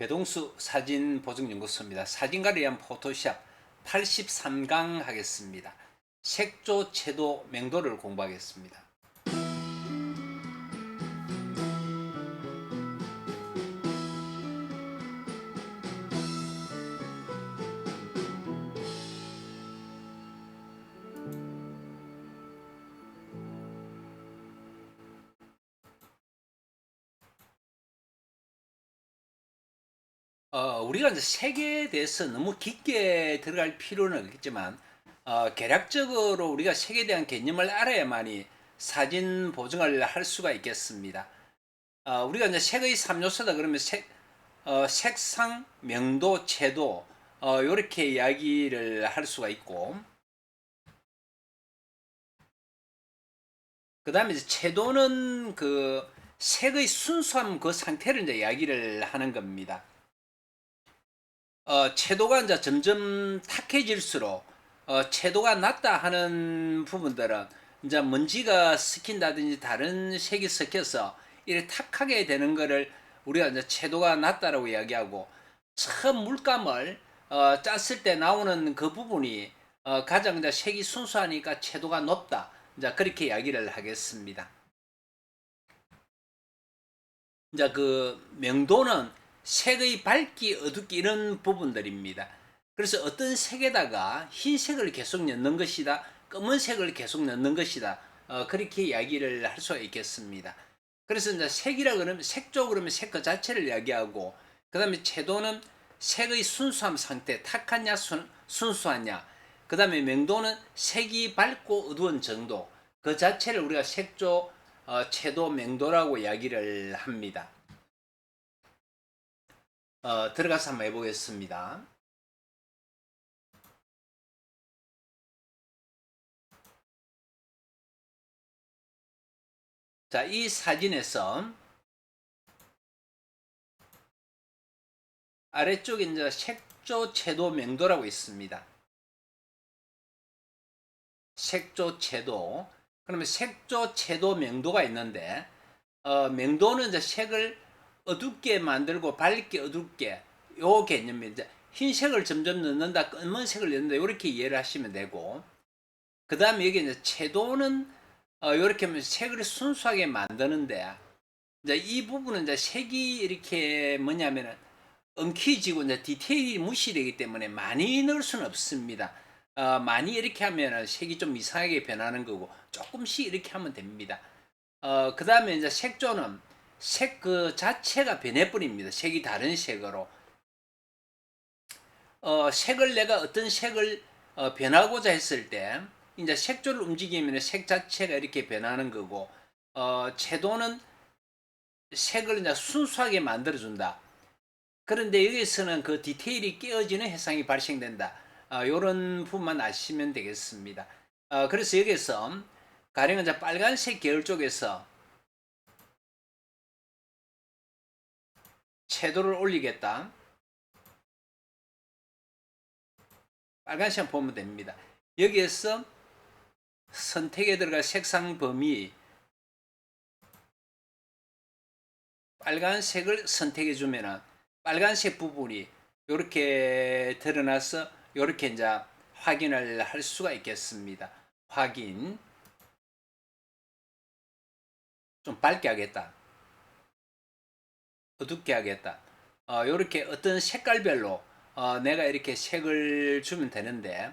배동수 사진보정연구소입니다. 사진가를 위한 포토샵 83강 하겠습니다. 색조, 채도, 명도를 공부하겠습니다. 우리가 이제 색에 대해서 너무 깊게 들어갈 필요는 없겠지만, 개략적으로 우리가 색에 대한 개념을 알아야만이 사진 보정을 할 수가 있겠습니다. 우리가 이제 색의 3요소다 그러면 색상, 명도, 채도, 이렇게 이야기를 할 수가 있고, 그 다음에 이제 채도는 그 색의 순수함 그 상태를 이제 이야기를 하는 겁니다. 채도가 이제 점점 탁해질수록 채도가 낮다 하는 부분들은 이제 먼지가 섞인다든지 다른 색이 섞여서 이렇게 탁하게 되는 거를 우리가 이제 채도가 낮다라고 이야기하고, 처음 물감을 짰을 때 나오는 그 부분이 가장 이제 색이 순수하니까 채도가 높다. 이제 그렇게 이야기를 하겠습니다. 이제 그 명도는 색의 밝기, 어둡기 이런 부분들입니다. 그래서 어떤 색에다가 흰색을 계속 넣는 것이다, 검은색을 계속 넣는 것이다, 그렇게 이야기를 할 수가 있겠습니다. 그래서 이제 색이라 그러면 색조 그러면 색 그 자체를 이야기하고, 그 다음에 채도는 색의 순수함 상태, 탁하냐 순수하냐, 그 다음에 명도는 색이 밝고 어두운 정도, 그 자체를 우리가 색조, 채도, 명도라고 이야기를 합니다. 들어가서 한번 해보겠습니다. 자, 이 사진에서 아래쪽에 이제 색조, 채도, 명도라고 있습니다. 색조, 채도. 그러면 색조, 채도, 명도가 있는데, 명도는 이제 색을 어둡게 만들고 밝게 어둡게, 요 개념입니다. 흰색을 점점 넣는다, 검은색을 넣는다, 이렇게 이해를 하시면 되고, 그 다음에 여기 이제 채도는 이렇게 하면 색을 순수하게 만드는데, 이제 이 부분은 이제 색이 이렇게 뭐냐면은 엉키지고 이제 디테일이 무시되기 때문에 많이 넣을 수는 없습니다. 많이 이렇게 하면 색이 좀 이상하게 변하는 거고, 조금씩 이렇게 하면 됩니다. 그 다음에 이제 색조는 색 그 자체가 변해버립니다. 색이 다른 색으로. 색을 내가 어떤 색을 변하고자 했을 때, 이제 색조를 움직이면 색 자체가 이렇게 변하는 거고, 채도는 색을 이제 순수하게 만들어준다. 그런데 여기서는 그 디테일이 깨어지는 현상이 발생된다. 이런 부분만 아시면 되겠습니다. 그래서 여기서 가령 이제 빨간색 계열 쪽에서 채도를 올리겠다. 빨간색 보면 됩니다. 여기에서 선택에 들어갈 색상 범위, 빨간색을 선택해 주면은 빨간색 부분이 이렇게 드러나서 이렇게 이제 확인을 할 수가 있겠습니다. 확인. 좀 밝게 하겠다, 어둡게 하겠다. 이렇게 어떤 색깔별로 내가 이렇게 색을 주면 되는데,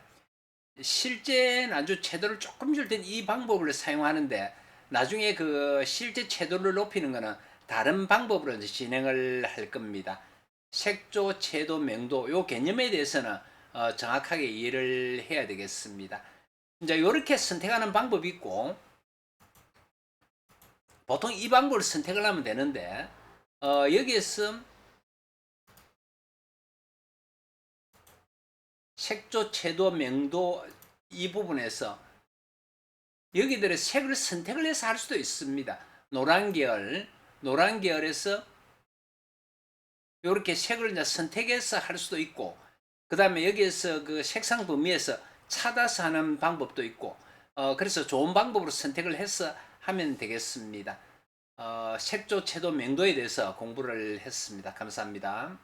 실제 아주 채도를 조금 줄 땐 이 방법을 사용하는데, 나중에 그 실제 채도를 높이는 거는 다른 방법으로 이제 진행을 할 겁니다. 색조, 채도, 명도 요 개념에 대해서는 정확하게 이해를 해야 되겠습니다. 이제 이렇게 선택하는 방법이 있고, 보통 이 방법을 선택을 하면 되는데, 여기에서 색조, 채도, 명도 이 부분에서 여기들의 색을 선택을 해서 할 수도 있습니다. 노란 계열에서 이렇게 색을 이제 선택해서 할 수도 있고, 그 다음에 여기에서 그 색상 범위에서 찾아서 하는 방법도 있고, 그래서 좋은 방법으로 선택을 해서 하면 되겠습니다. 색조, 채도, 명도에 대해서 공부를 했습니다. 감사합니다.